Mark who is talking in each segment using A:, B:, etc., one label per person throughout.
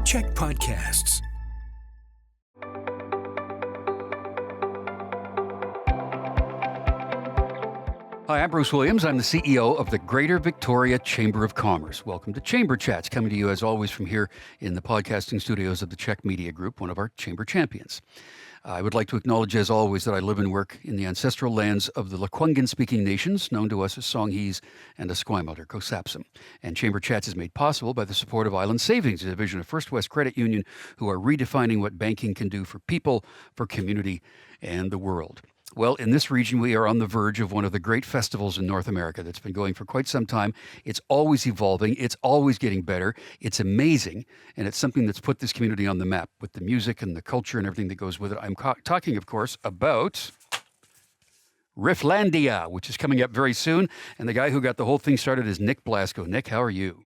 A: Check Podcasts. Hi, I'm Bruce Williams. I'm the CEO of the Greater Victoria Chamber of Commerce. Welcome to Chamber Chats, coming to you as always from here in the podcasting studios of the Czech Media Group, one of our chamber champions. I would like to acknowledge, as always, that I live and work in the ancestral lands of the Lekwungen-speaking nations, known to us as Songhees and Esquimalt, or Kosapsum. And Chamber Chats is made possible by the support of Island Savings, a division of First West Credit Union, who are redefining what banking can do for people, for community, and the world. Well, in this region, we are on the verge of one of the great festivals in North America that's been going for quite some time. It's always evolving. It's always getting better. It's amazing. And it's something that's put this community on the map with the music and the culture and everything that goes with it. I'm talking, of course, about Rifflandia, which is coming up very soon. And the guy who got the whole thing started is Nick Blasko. Nick, how are you?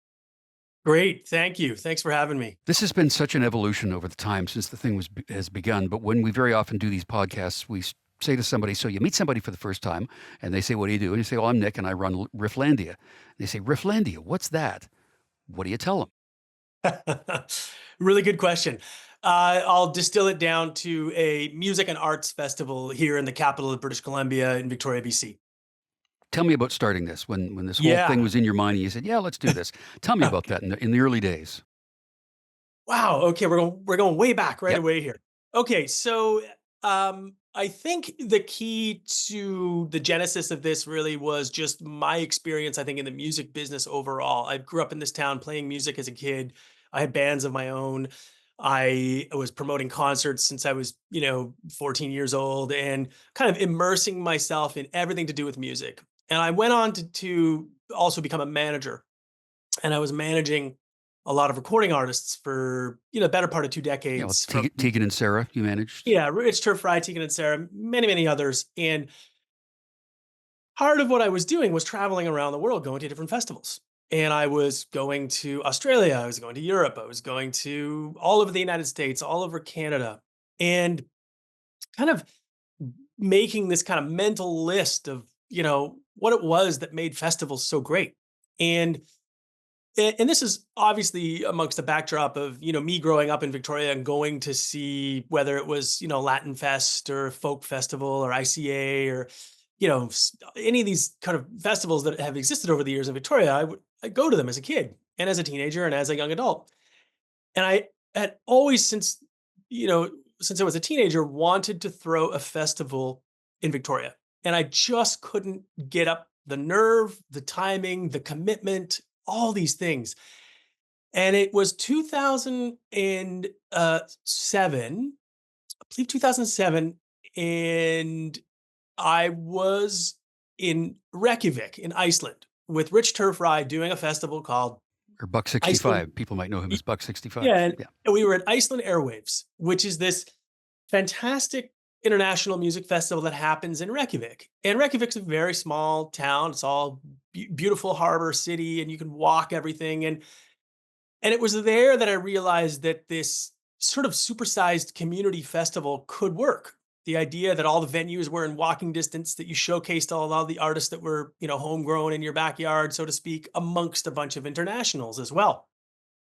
B: Great. Thank you. Thanks for having me.
A: This has been such an evolution over the time since the thing has begun. But when we very often do these podcasts, we say to somebody, so you meet somebody for the first time, and they say, what do you do? And you say, well, I'm Nick, and I run Rifflandia. They say, Rifflandia, what's that? What do you tell them?
B: Really good question. I'll distill it down to a music and arts festival here in the capital of British Columbia in Victoria, BC.
A: Tell me about starting this, when this whole thing was in your mind, and you said, yeah, let's do this. Tell me about that in the early days.
B: Wow. Okay, we're going way back right away here. Okay, so I think the key to the genesis of this really was just my experience, I think, in the music business overall. I grew up in this town playing music as a kid. I had bands of my own. I was promoting concerts since I was, 14 years old, and kind of immersing myself in everything to do with music. And I went on to also become a manager. And I was managing a lot of recording artists for, the better part of 2 decades.
A: Tegan and Sarah, you managed?
B: Yeah, Rich Turf Fry, Tegan and Sarah, many, many others. And part of what I was doing was traveling around the world, going to different festivals. And I was going to Australia, I was going to Europe, I was going to all over the United States, all over Canada, and kind of making this kind of mental list of, what it was that made festivals so great. And this is obviously amongst the backdrop of, me growing up in Victoria and going to see whether it was, Latin Fest or Folk Festival or ICA or, any of these kind of festivals that have existed over the years in Victoria. I'd go to them as a kid and as a teenager and as a young adult. And I had always, since I was a teenager, wanted to throw a festival in Victoria. And I just couldn't get up the nerve, the timing, the commitment, all these things. And it was 2007, I believe 2007, and I was in Reykjavik in Iceland with Rich Turf Fry doing a festival called
A: Or Buck 65. Iceland. People might know him as Buck 65.
B: Yeah, and we were at Iceland Airwaves, which is this fantastic international music festival that happens in Reykjavik. And Reykjavik's a very small town. It's all beautiful harbor city, and you can walk everything. And it was there that I realized that this sort of supersized community festival could work. The idea that all the venues were in walking distance, that you showcased a lot of the artists that were, homegrown in your backyard, so to speak, amongst a bunch of internationals as well.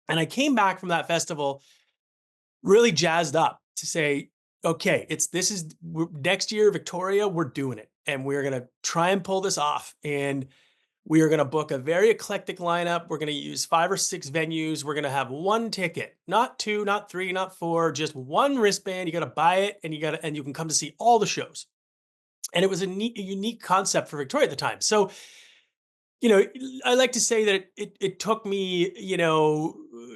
B: And I came back from that festival really jazzed up to say, okay, next year, Victoria, we're doing it. And we're going to try and pull this off. And we are going to book a very eclectic lineup. We're going to use 5 or 6 venues. We're going to have one ticket, not 2, not 3, not 4, just one wristband. You got to buy it, and you can come to see all the shows. And it was a unique concept for Victoria at the time. So, I like to say that it took me,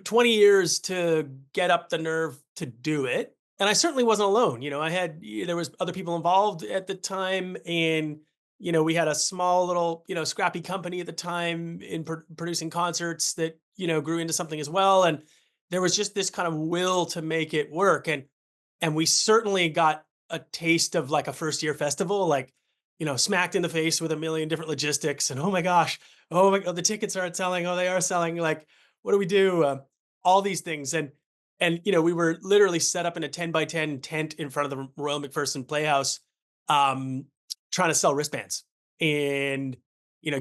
B: 20 years to get up the nerve to do it. And I certainly wasn't alone. There was other people involved at the time, and we had a small little, scrappy company at the time in producing concerts that, grew into something as well. And there was just this kind of will to make it work. And we certainly got a taste of like a first year festival, like, smacked in the face with a million different logistics. And oh my gosh, the tickets aren't selling. Oh, they are selling. Like, what do we do? All these things. And we were literally set up in a 10 by 10 tent in front of the Royal McPherson Playhouse, trying to sell wristbands and,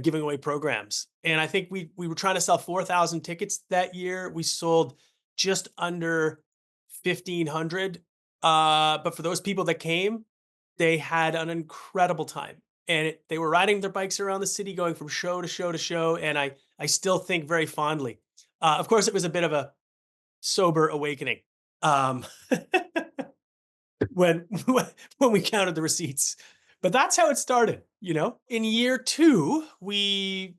B: giving away programs. And I think we were trying to sell 4,000 tickets that year. We sold just under 1,500. But for those people that came, they had an incredible time. And they were riding their bikes around the city, going from show to show to show. And I still think very fondly. Of course, it was a bit of a sober awakening um, when when we counted the receipts. But that's how it started. In year two, we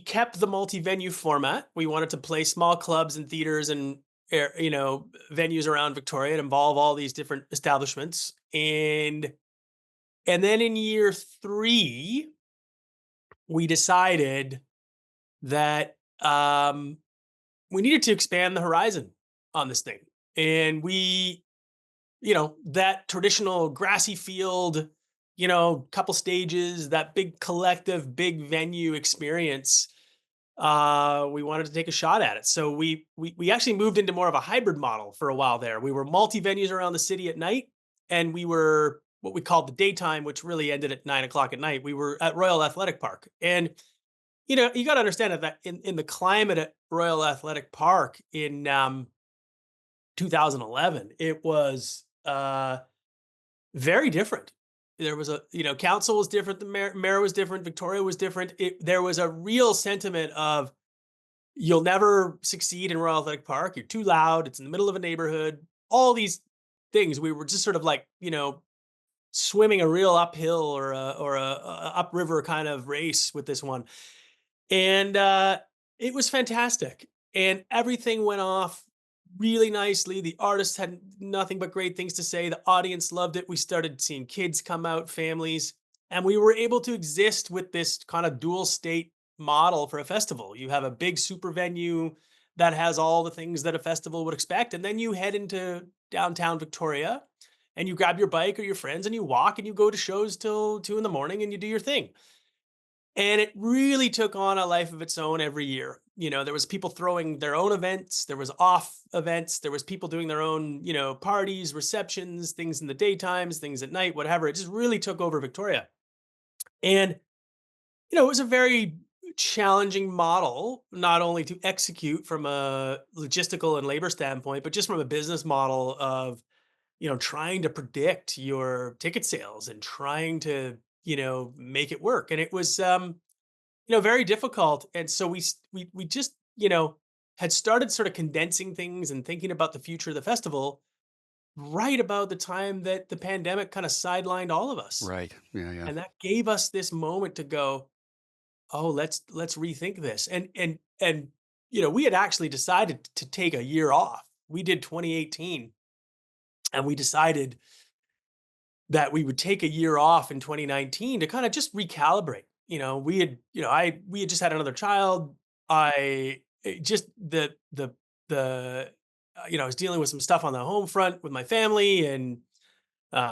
B: kept the multi-venue format. We wanted to play small clubs and theaters and venues around Victoria and involve all these different establishments. And then in year three, we decided that we needed to expand the horizon on this thing. And that traditional grassy field, couple stages, that big collective, big venue experience, we wanted to take a shot at it. So we actually moved into more of a hybrid model for a while there. We were multi venues around the city at night, and we were what we called the daytime, which really ended at 9 o'clock at night. We were at Royal Athletic Park, and you got to understand that in the climate at Royal Athletic Park in 2011, it was very different. There was council was different, the mayor was different, Victoria was different. There was a real sentiment of you'll never succeed in Royal Athletic Park. You're too loud. It's in the middle of a neighborhood. All these things. We were just sort of like swimming a real uphill or a upriver kind of race with this one, and it was fantastic. And everything went off really nicely. The artists had nothing but great things to say. The audience loved it. We started seeing kids come out, families, and we were able to exist with this kind of dual state model for a festival. You have a big super venue that has all the things that a festival would expect, and then you head into downtown Victoria and you grab your bike or your friends and you walk and you go to shows till 2 in the morning and you do your thing. And it really took on a life of its own every year. There was people throwing their own events, there was off events, there was people doing their own, parties, receptions, things in the daytimes, things at night, whatever. It just really took over Victoria. And, it was a very challenging model, not only to execute from a logistical and labor standpoint, but just from a business model of, trying to predict your ticket sales and trying to, make it work. And it was, very difficult. And so we just, had started sort of condensing things and thinking about the future of the festival right about the time that the pandemic kind of sidelined all of us.
A: Right. Yeah. Yeah.
B: And that gave us this moment to go, oh, let's rethink this. And we had actually decided to take a year off. We did 2018, and we decided that we would take a year off in 2019 to kind of just recalibrate. We had just had another child. I just the I was dealing with some stuff on the home front with my family and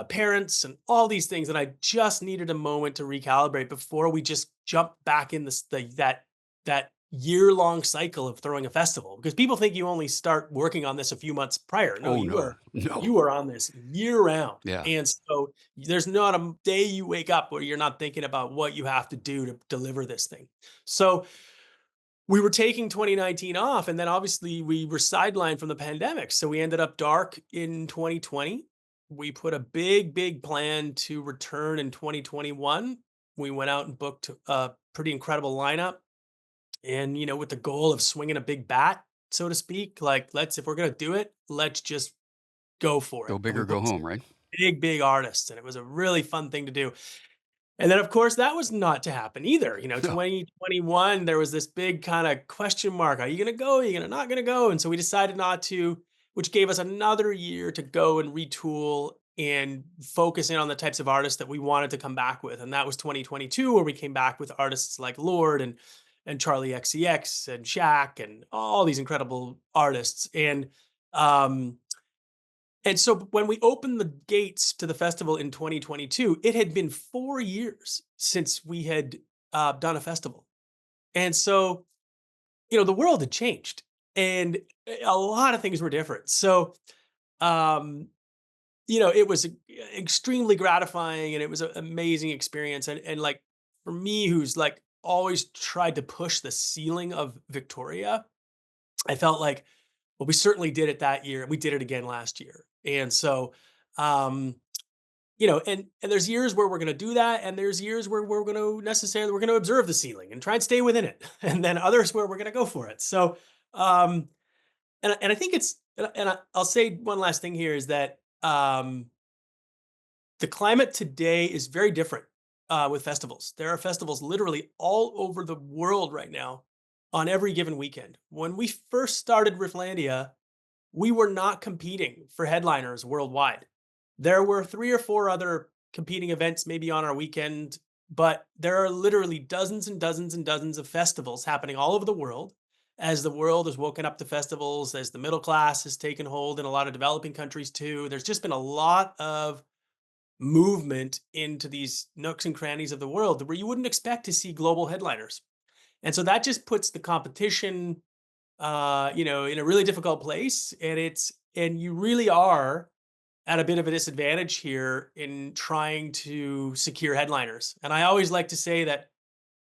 B: parents and all these things, and I just needed a moment to recalibrate before we just jump back in that year-long cycle of throwing a festival, because people think you only start working on this a few months prior. No,
A: Oh no.
B: you
A: No.
B: are on this year round.
A: Yeah.
B: And so there's not a day you wake up where you're not thinking about what you have to do to deliver this thing. So we were taking 2019 off, and then obviously we were sidelined from the pandemic. So we ended up dark in 2020. We put a big plan to return in 2021. We went out and booked a pretty incredible lineup, and with the goal of swinging a big bat, so to speak. Like, if we're going to do it, let's just go for it.
A: Go
B: And
A: big
B: we
A: or go
B: booked some
A: home. Right.
B: big artists, and it was a really fun thing to do. And then, of course, that was not to happen either.
A: No.
B: 2021, there was this big kind of question mark. Are you going to go? Are you gonna not going to go? And so we decided not to, which gave us another year to go and retool and focus in on the types of artists that we wanted to come back with. And that was 2022, where we came back with artists like Lord and Charlie XCX and Shaq and all these incredible artists. Um, and so when we opened the gates to the festival in 2022, it had been 4 years since we had done a festival. And so, the world had changed, and a lot of things were different. So, um, it was extremely gratifying, and it was an amazing experience. And like, for me, who's like always tried to push the ceiling of Victoria, I felt like Well, we certainly did it that year. We did it again last year. And so, um, and there's years where we're going to do that, and there's years where we're going to observe the ceiling and try and stay within it, and then others where we're going to go for it. So, um, and I think I'll say one last thing here is that the climate today is very different with festivals. There are festivals literally all over the world right now on every given weekend. When we first started Rifflandia, we were not competing for headliners worldwide. There were 3 or 4 other competing events maybe on our weekend, but there are literally dozens and dozens and dozens of festivals happening all over the world. As the world has woken up to festivals, as the middle class has taken hold in a lot of developing countries too, there's just been a lot of movement into these nooks and crannies of the world where you wouldn't expect to see global headliners. And so that just puts the competition in a really difficult place. And you really are at a bit of a disadvantage here in trying to secure headliners. And I always like to say that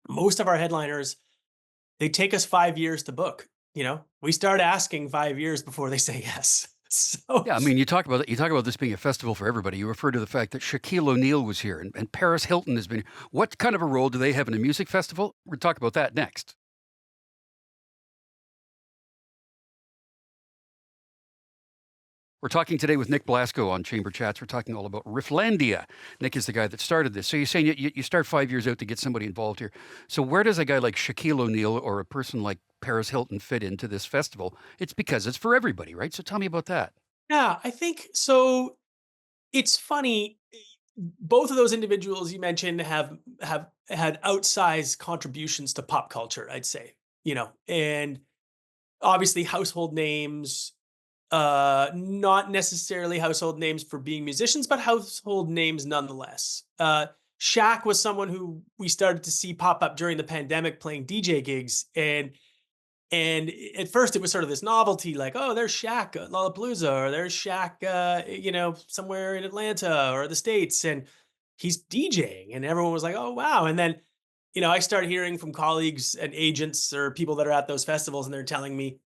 B: most of our headliners, they take us 5 years to book. We start asking 5 years before they say yes. So
A: Yeah, I mean, you talk about this being a festival for everybody. You refer to the fact that Shaquille O'Neal was here and Paris Hilton has been. What kind of a role do they have in a music festival? We're talk about that next. We're talking today with Nick Blasko on Chamber Chats. We're talking all about Rifflandia. Nick is the guy that started this. So you're saying you start 5 years out to get somebody involved here. So where does a guy like Shaquille O'Neal or a person like Paris Hilton fit into this festival? It's because it's for everybody, right? So tell me about that.
B: yeah, I think so. It's funny. Both of those individuals you mentioned have had outsized contributions to pop culture, I'd say. And obviously household names, not necessarily household names for being musicians, but household names nonetheless. Shaq was someone who we started to see pop up during the pandemic playing DJ gigs, and at first it was sort of this novelty, like, oh, there's Shaq at Lollapalooza, or there's Shaq, somewhere in Atlanta or the States, and he's DJing, and everyone was like, oh wow. And then, I started hearing from colleagues and agents or people that are at those festivals, and they're telling me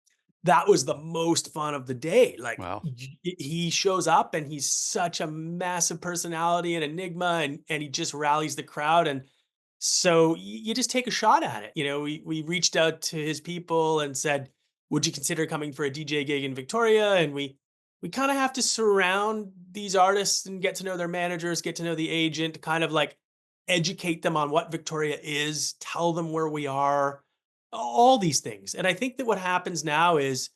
B: that was the most fun of the day. Like
A: Wow.
B: he shows up and he's such a massive personality and enigma, and he just rallies the crowd. And so you just take a shot at it. We reached out to his people and said, would you consider coming for a DJ gig in Victoria? And we kind of have to surround these artists and get to know their managers, get to know the agent, kind of like educate them on what Victoria is, tell them where we are, all these things. And I think that what happens now is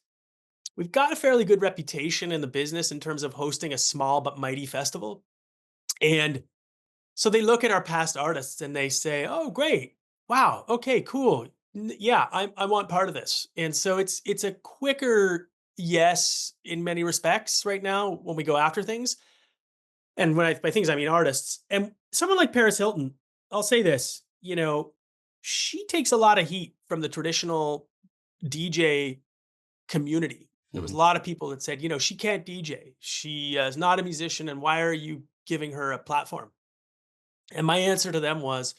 B: we've got a fairly good reputation in the business in terms of hosting a small but mighty festival. And so they look at our past artists and they say, "Oh, great. Wow. Okay, cool. Yeah, I want part of this." And so it's a quicker yes in many respects right now when we go after things. And by things I mean artists. And someone like Paris Hilton, I'll say this, she takes a lot of heat from the traditional DJ community. There was
A: Hmm.
B: a lot of people that said, she can't DJ. She is not a musician, and why are you giving her a platform? And my answer to them was,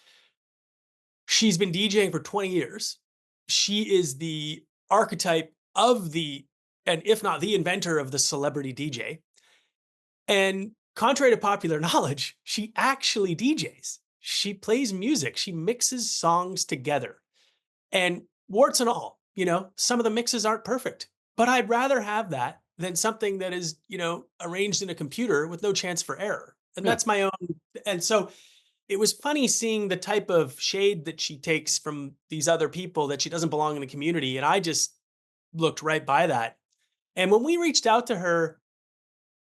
B: she's been DJing for 20 years. She is the archetype of and if not the inventor of the celebrity DJ. And contrary to popular knowledge, she actually DJs. She plays music. She mixes songs together. And warts and all, some of the mixes aren't perfect, but I'd rather have that than something that is, arranged in a computer with no chance for error. And
A: Yeah.
B: that's my own. And so it was funny seeing the type of shade that she takes from these other people, that she doesn't belong in the community. And I just looked right by that. And when we reached out to her,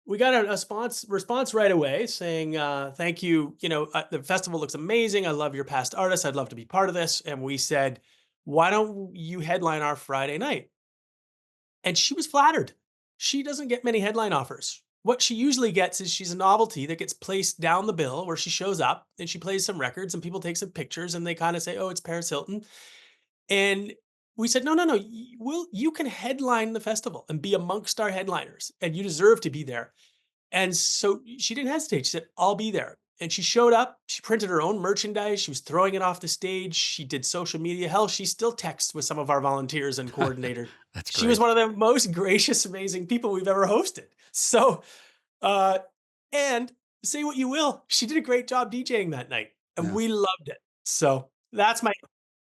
B: we got a response right away saying, thank you. The festival looks amazing. I love your past artists. I'd love to be part of this. And we said, why don't you headline our Friday night? And she was flattered. She doesn't get many headline offers. What she usually gets is she's a novelty that gets placed down the bill, where she shows up and she plays some records and people take some pictures and they kind of say, oh, it's Paris Hilton. And we said, no, no, no. You can headline the festival and be amongst our headliners, and you deserve to be there. And so she didn't hesitate. She said, I'll be there. And she showed up, she printed her own merchandise, she was throwing it off the stage, she did social media. Hell, she still texts with some of our volunteers and coordinators.
A: That's
B: She was
A: great.
B: one of the most gracious, amazing people we've ever hosted. So, uh, and say what you will, she did a great job DJing that night, and
A: Yeah.
B: we loved it. So that's my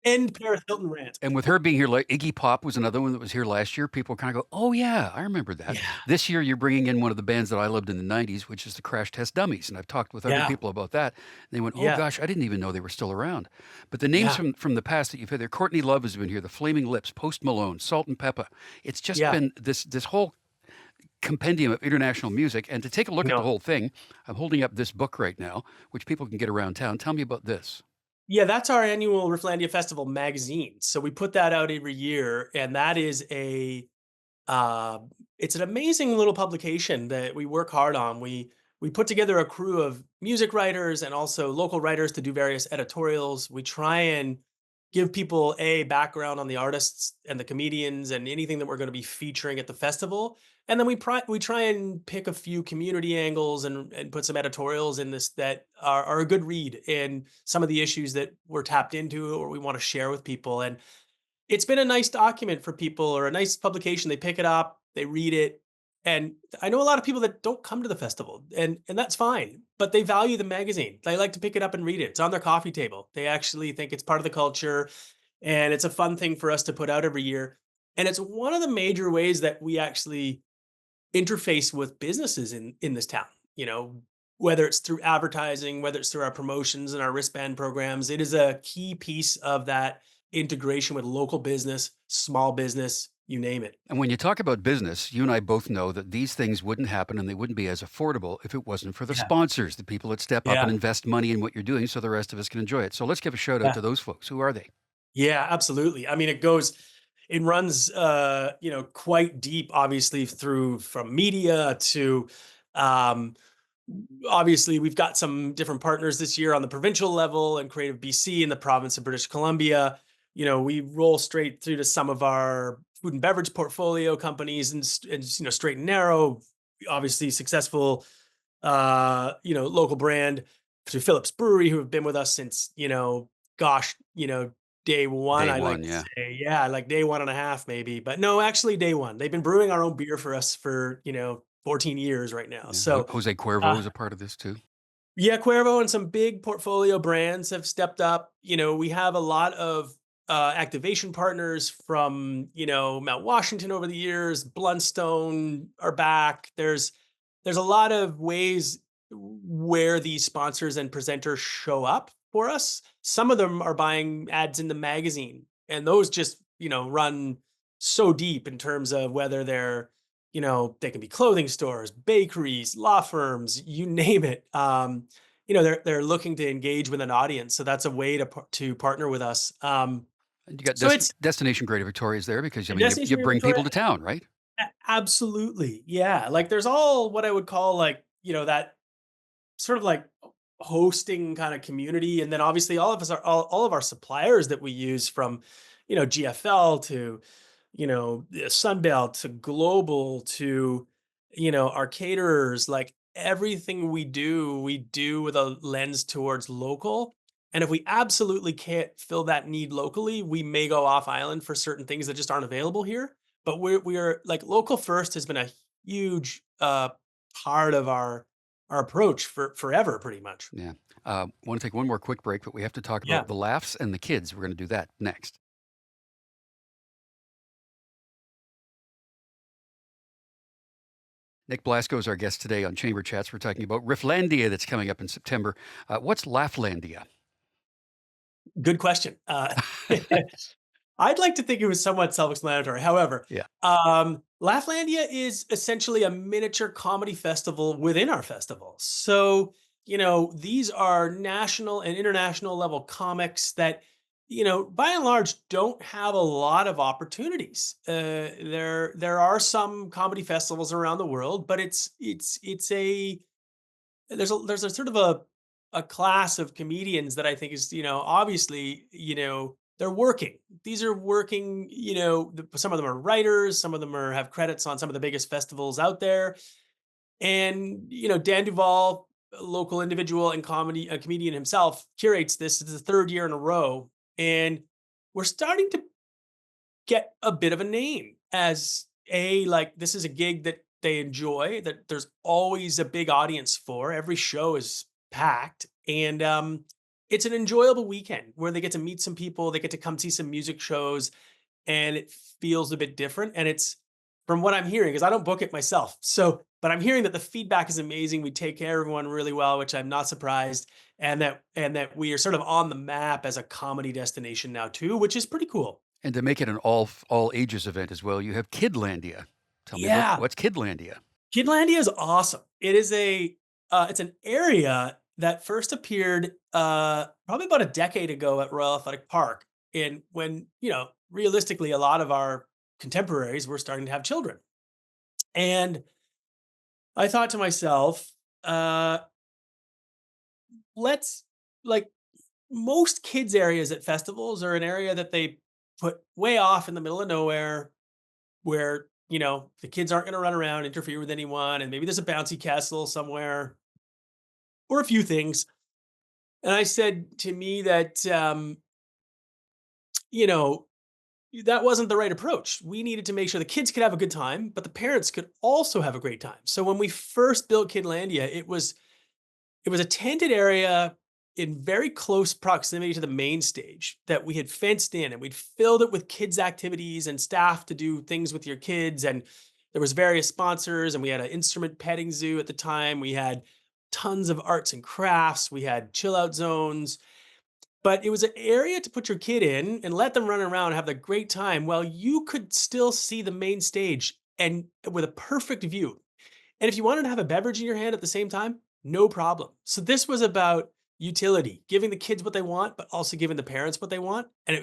B: end Paris Hilton rant.
A: And with her being here, like Iggy Pop was another one that was here last year. People kind of go, "Oh yeah, I remember that."
B: Yeah,
A: This year, you're bringing in one of the bands that I loved in the '90s, which is the Crash Test Dummies, and I've talked with other
B: yeah,
A: people about that. They went, "Oh
B: yeah,
A: gosh, I didn't even know they were still around." But the names
B: yeah,
A: from the past that you've had there, Courtney Love has been here, the Flaming Lips, Post Malone, Salt and Pepper. It's just
B: yeah.
A: been this whole compendium of international music. And to take a look at the
B: No.
A: whole thing, I'm holding up this book right now, which people can get around town. Tell me about this.
B: Yeah, that's our annual Rifflandia Festival magazine. So we put that out every year, and that is uh, it's an amazing little publication that we work hard on. We put together a crew of music writers and also local writers to do various editorials. We try and give people a background on the artists and the comedians and anything that we're going to be featuring at the festival. And then we try and pick a few community angles and put some editorials in this that are a good read in some of the issues that we're tapped into or we want to share with people. And it's been a nice document for people or a nice publication. They pick it up, they read it. And I know a lot of people that don't come to the festival, and that's fine, but they value the magazine. They like to pick it up and read it. It's on their coffee table. They actually think it's part of the culture, and it's a fun thing for us to put out every year. And it's one of the major ways that we actually interface with businesses in this town, you know, whether it's through advertising, whether it's through our promotions and our wristband programs. It is a key piece of that integration with local business, small business, you name it.
A: And when you talk about business, you and I both know that these things wouldn't happen and they wouldn't be as affordable if it wasn't for the
B: Yeah.
A: sponsors, the people that step up and
B: Yeah.
A: invest money in what you're doing so the rest of us can enjoy it. So let's give a shout out
B: Yeah.
A: to those folks. Who are they?
B: Yeah, absolutely. I mean, it runs quite deep, obviously, through from media to um obviously we've got some different partners this year on the provincial level and Creative BC in the province of British Columbia. You know, we roll straight through to some of our food and beverage portfolio companies and straight and narrow, obviously successful local brand to Phillips Brewery, who have been with us since, gosh, day one.
A: Day
B: I like
A: one,
B: to
A: yeah.
B: say, yeah, like day one and a half, maybe. But no, actually day one. They've been brewing our own beer for us for, 14 years right now.
A: Yeah.
B: So
A: Jose Cuervo
B: uh,
A: is a part of this too.
B: yeah, Cuervo and some big portfolio brands have stepped up. You know, we have a lot of activation partners from, Mount Washington over the years. Bluntstone are back. There's a lot of ways where these sponsors and presenters show up for us. Some of them are buying ads in the magazine, and those just, run so deep in terms of whether they're, they can be clothing stores, bakeries, law firms, you name it. They're looking to engage with an audience, so that's a way to partner with us.
A: And you got
B: So it's
A: Destination Greater Victoria is there because, I
B: a
A: mean, you
B: destination for
A: bring
B: Victoria.
A: people to town, right?
B: Absolutely, yeah. Like there's all what I would call like that sort of like hosting kind of community, and then obviously all of our suppliers that we use from GFL to the Sunbelt to global to our caterers. Like everything we do with a lens towards local. And if we absolutely can't fill that need locally, we may go off island for certain things that just aren't available here. But we're like local first has been a huge part of our approach for forever, pretty much.
A: Yeah. Want to take one more quick break, but we have to talk
B: Yeah.
A: about the laughs and the kids. We're going to do that next. Nick Blasko is our guest today on Chamber Chats. We're talking about Rifflandia that's coming up in September. What's Laughlandia?
B: Good question. I'd like to think it was somewhat self-explanatory. However,
A: Yeah.
B: Laughlandia is essentially a miniature comedy festival within our festival. So, these are national and international level comics that, by and large, don't have a lot of opportunities. There are some comedy festivals around the world, but it's a there's a sort of a class of comedians that I think is, obviously, they're working. These are working, some of them are writers, some of them have credits on some of the biggest festivals out there. And, Dan Duvall, local individual and a comedian himself, curates this. It's the third year in a row, and we're starting to get a bit of a name as like this is a gig that they enjoy, that there's always a big audience for. Every show is packed, and it's an enjoyable weekend where they get to meet some people, they get to come see some music shows, and it feels a bit different. And it's from what I'm hearing, because I don't book it myself. So, but I'm hearing that the feedback is amazing. We take care of everyone really well, which I'm not surprised. And that we are sort of on the map as a comedy destination now too, which is pretty cool.
A: And to make it an all ages event as well, you have Kidlandia. Tell me
B: Yeah.
A: what's Kidlandia?
B: Kidlandia is awesome. It's an area that first appeared probably about a decade ago at Royal Athletic Park, and when realistically a lot of our contemporaries were starting to have children, and I thought to myself, let's like most kids areas at festivals are an area that they put way off in the middle of nowhere where the kids aren't going to run around interfere with anyone, and maybe there's a bouncy castle somewhere or a few things. And I said to me that you know that wasn't the right approach. We needed to make sure the kids could have a good time, but the parents could also have a great time. So when we first built Kidlandia, it was a tented area in very close proximity to the main stage that we had fenced in, and we'd filled it with kids activities and staff to do things with your kids. And there was various sponsors, and we had an instrument petting zoo at the time. We had tons of arts and crafts. We had chill out zones, but it was an area to put your kid in and let them run around and have the great time while you could still see the main stage and with a perfect view. And if you wanted to have a beverage in your hand at the same time, no problem. So this was about utility, giving the kids what they want, but also giving the parents what they want. And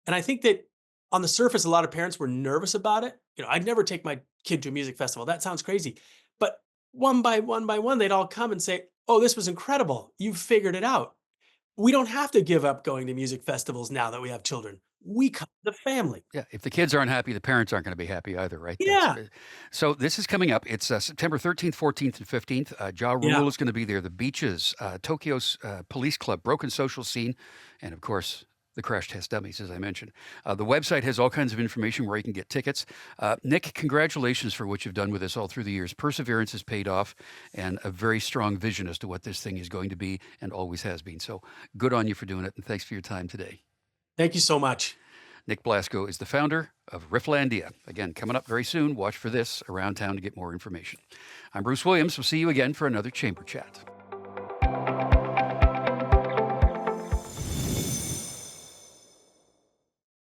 B: I think that on the surface, a lot of parents were nervous about it. I'd never take my kid to a music festival. That sounds crazy. But one by one, they'd all come and say, "Oh, this was incredible. You figured it out. We don't have to give up going to music festivals now that we have children. We come the family."
A: Yeah, if the kids aren't happy, the parents aren't going to be happy either, right?
B: Yeah.
A: So this is coming up. It's September 13th, 14th, and 15th. Ja
B: Yeah.
A: Rule is going to be there. The Beaches, Tokyo's Police Club, Broken Social Scene, and of course, the Crash Test Dummies, as I mentioned. The website has all kinds of information where you can get tickets. Nick, congratulations for what you've done with this all through the years. Perseverance has paid off, and a very strong vision as to what this thing is going to be and always has been. So good on you for doing it, and thanks for your time today.
B: Thank you so much.
A: Nick Blasko is the founder of Rifflandia. Again, coming up very soon. Watch for this around town to get more information. I'm Bruce Williams. We'll see you again for another Chamber Chat.